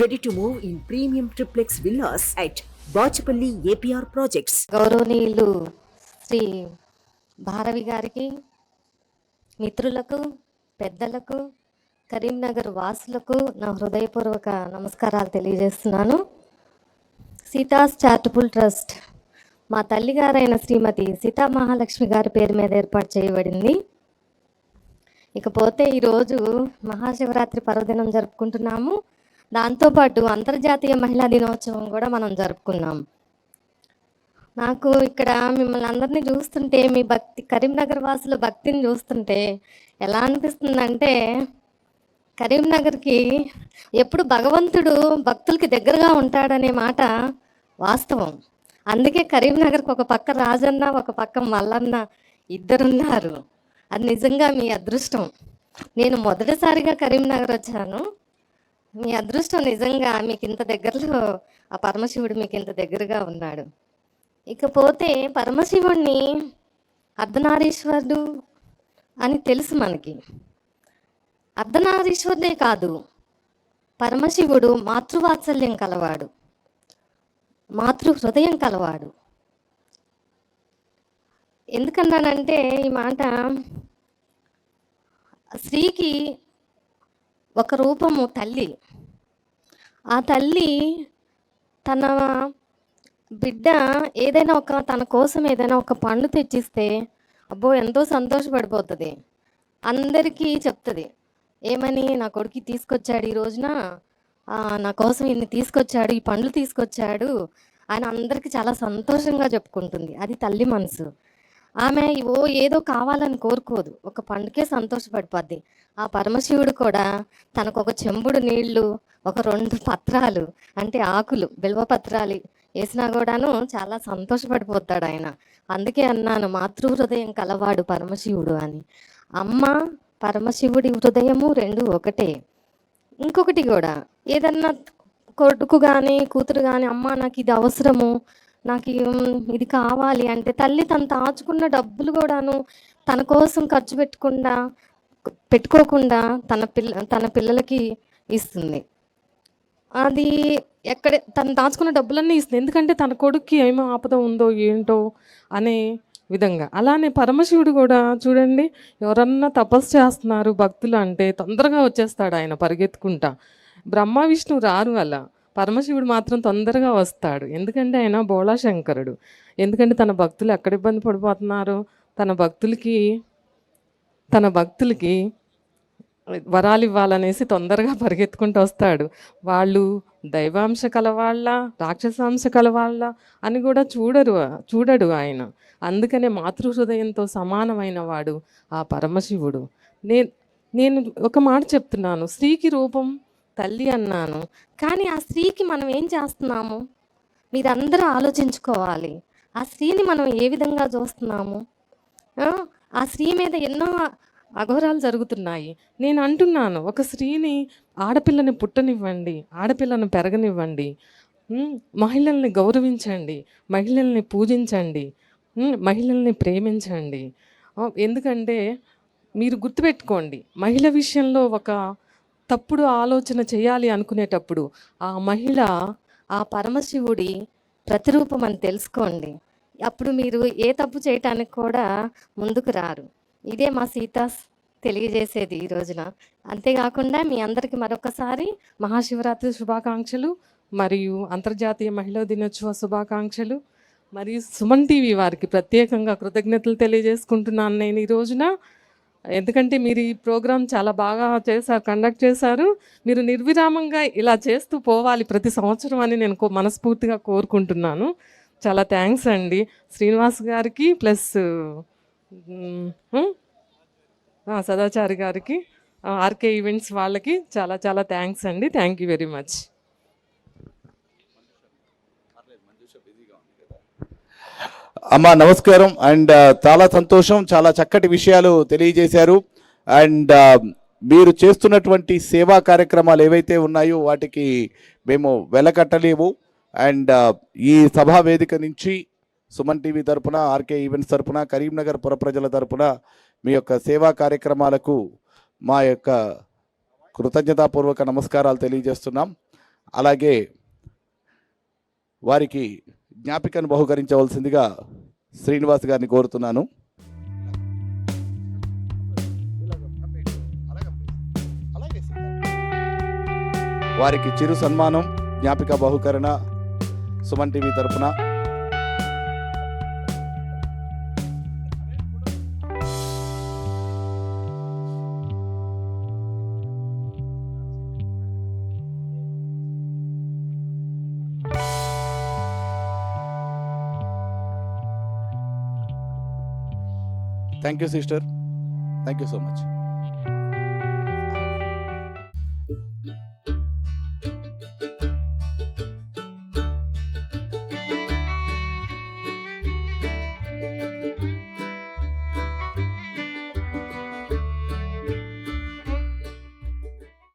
Ready to move in premium triplex villas at Bachapalli APR Projects. గౌరవనీయులు శ్రీ భారవి గారికి, మిత్రులకు, పెద్దలకు, కరీంనగర్ వాసులకు నా హృదయపూర్వక నమస్కారాలు తెలియజేస్తున్నాను. సీతాస్ చారిటబుల్ ట్రస్ట్ మా తల్లిగారైన శ్రీమతి సీతా మహాలక్ష్మి గారి పేరు మీద ఏర్పాటు చేయబడింది. ఇకపోతే ఈరోజు మహాశివరాత్రి పర్వదినం జరుపుకుంటున్నాము. దాంతోపాటు అంతర్జాతీయ మహిళా దినోత్సవం కూడా మనం జరుపుకున్నాం. నాకు ఇక్కడ మిమ్మల్ని అందరినీ చూస్తుంటే, మీ భక్తి, కరీంనగర్ వాసుల భక్తిని చూస్తుంటే ఎలా అనిపిస్తుందంటే, కరీంనగర్కి ఎప్పుడు భగవంతుడు భక్తులకి దగ్గరగా ఉంటాడనే మాట వాస్తవం. అందుకే కరీంనగర్కి ఒక పక్క రాజన్న, ఒక పక్క మల్లన్న ఇద్దరున్నారు. అది నిజంగా మీ అదృష్టం. నేను మొదటిసారిగా కరీంనగర్ వచ్చాను. మీ అదృష్టం నిజంగా. మీకు ఇంత దగ్గరలో ఆ పరమశివుడు మీకు ఇంత దగ్గరగా ఉన్నాడు. ఇకపోతే పరమశివుణ్ణి అర్ధనారీశ్వరుడు అని తెలుసు మనకి. అర్ధనారీశ్వరుడే కాదు, పరమశివుడు మాతృవాత్సల్యం కలవాడు, మాతృ హృదయం కలవాడు. ఎందుకన్నానంటే ఈ మాట, స్త్రీకి ఒక రూపము తల్లి. ఆ తల్లి తన బిడ్డ ఏదైనా తన కోసం ఏదైనా ఒక పండు తెచ్చిస్తే అబ్బో ఎంతో సంతోషపడిపోతుంది. అందరికీ చెప్తుంది ఏమని, నా కొడుకు తీసుకొచ్చాడు ఈ రోజున, నా కోసం ఇన్ని తీసుకొచ్చాడు, ఈ పండ్లు తీసుకొచ్చాడు అని అందరికీ చాలా సంతోషంగా చెప్పుకుంటుంది. అది తల్లి మనసు. ఆమె ఏదో కావాలని కోరుకోదు, ఒక పండుకే సంతోషపడిపోద్ది. ఆ పరమశివుడు కూడా తనకు ఒక చెంబుడు నీళ్లు, ఒక 2 పత్రాలు అంటే ఆకులు, బిల్వ పత్రాలు వేసినా కూడాను చాలా సంతోషపడిపోతాడు ఆయన. అందుకే అన్నాను మాతృ హృదయం కలవాడు పరమశివుడు అని. అమ్మ పరమశివుడి హృదయము 2 ఒకటే. ఇంకొకటి కూడా, ఏదన్నా కొడుకు కానీ కూతురు కానీ, అమ్మ నాకు ఇది అవసరము, నాకు ఇది కావాలి అంటే తల్లి తను దాచుకున్న డబ్బులు కూడాను తన కోసం ఖర్చు పెట్టుకోకుండా తన పిల్లలకి ఇస్తుంది. అది తను దాచుకున్న డబ్బులన్నీ ఇస్తుంది. ఎందుకంటే తన కొడుక్కి ఏమో ఆపద ఉందో ఏంటో అనే విధంగా. అలానే పరమశివుడు కూడా చూడండి, ఎవరన్నా తపస్సు చేస్తున్నారు భక్తులు అంటే తొందరగా వచ్చేస్తాడు ఆయన పరిగెత్తుకుంటా. బ్రహ్మ విష్ణు రారు, అలా పరమశివుడు మాత్రం తొందరగా వస్తాడు. ఎందుకంటే ఆయన బోళాశంకరుడు. ఎందుకంటే తన భక్తులు ఎక్కడ ఇబ్బంది పడిపోతున్నారో తన భక్తులకి వరాలు ఇవ్వాలనేసి తొందరగా పరిగెత్తుకుంటూ వస్తాడు. వాళ్ళు దైవాంశ కలవాళ్ళ, రాక్షసాంశ కలవాళ్ళ అని కూడా చూడడు ఆయన. అందుకనే మాతృహృదయంతో సమానమైన వాడు ఆ పరమశివుడు. నేను ఒక మాట చెప్తున్నాను, స్త్రీకి రూపం తల్లి అన్నాను, కానీ ఆ స్త్రీకి మనం ఏం చేస్తున్నాము మీరందరూ ఆలోచించుకోవాలి. ఆ స్త్రీని మనం ఏ విధంగా చూస్తున్నాము? ఆ స్త్రీ మీద ఎన్నో అఘోరాలు జరుగుతున్నాయి. నేను అంటున్నాను, ఒక స్త్రీని, ఆడపిల్లని పుట్టనివ్వండి, ఆడపిల్లను పెరగనివ్వండి, మహిళల్ని గౌరవించండి, మహిళల్ని పూజించండి, మహిళల్ని ప్రేమించండి. ఎందుకంటే మీరు గుర్తుపెట్టుకోండి, మహిళ విషయంలో ఒక తప్పుడు ఆలోచన చేయాలి అనుకునేటప్పుడు ఆ మహిళ ఆ పరమశివుడి ప్రతిరూపం అని తెలుసుకోండి. అప్పుడు మీరు ఏ తప్పు చేయటానికి కూడా ముందుకు రారు. ఇదే మా సీతాస్ తెలియజేసేది ఈ రోజున. అంతేకాకుండా మీ అందరికీ మరొకసారి మహాశివరాత్రి శుభాకాంక్షలు మరియు అంతర్జాతీయ మహిళా దినోత్సవ శుభాకాంక్షలు. మరియు సుమన్ టీవీ వారికి ప్రత్యేకంగా కృతజ్ఞతలు తెలియజేసుకుంటున్నాను నేను ఈ రోజున. ఎందుకంటే మీరు ఈ ప్రోగ్రాం చాలా బాగా కండక్ట్ చేశారు. మీరు నిర్విరామంగా ఇలా చేస్తూ పోవాలి ప్రతి సంవత్సరం అని నేను మనస్ఫూర్తిగా కోరుకుంటున్నాను. చాలా థ్యాంక్స్ అండి శ్రీనివాస్ గారికి, ప్లస్ సదాచారి గారికి, ఆర్కే ఈవెంట్స్ వాళ్ళకి చాలా చాలా థ్యాంక్స్ అండి. Thank you very much. అమ్మ నమస్కారం. అండ్ చాలా సంతోషం, చాలా చక్కటి విషయాలు తెలియజేశారు. అండ్ మీరు చేస్తున్నటువంటి సేవా కార్యక్రమాలు ఏవైతే ఉన్నాయో వాటికి మేము వెలకట్టలేము. అండ్ ఈ సభా వేదిక నుంచి సుమన్ టీవీ తరపున, ఆర్కే ఈవెంట్స్ తరపున, కరీంనగర్ పుర ప్రజల తరపున మీ యొక్క సేవా కార్యక్రమాలకు మా యొక్క కృతజ్ఞతాపూర్వక నమస్కారాలు తెలియజేస్తున్నాం. అలాగే వారికి జ్ఞాపికను బహుకరించవలసిందిగా శ్రీనివాస్ గారిని కోరుతున్నాను. వారికి చిరు సన్మానం, జ్ఞాపిక బహుకరణ సుమన్ టీవీ తరపున. Thank you sister, thank you so much.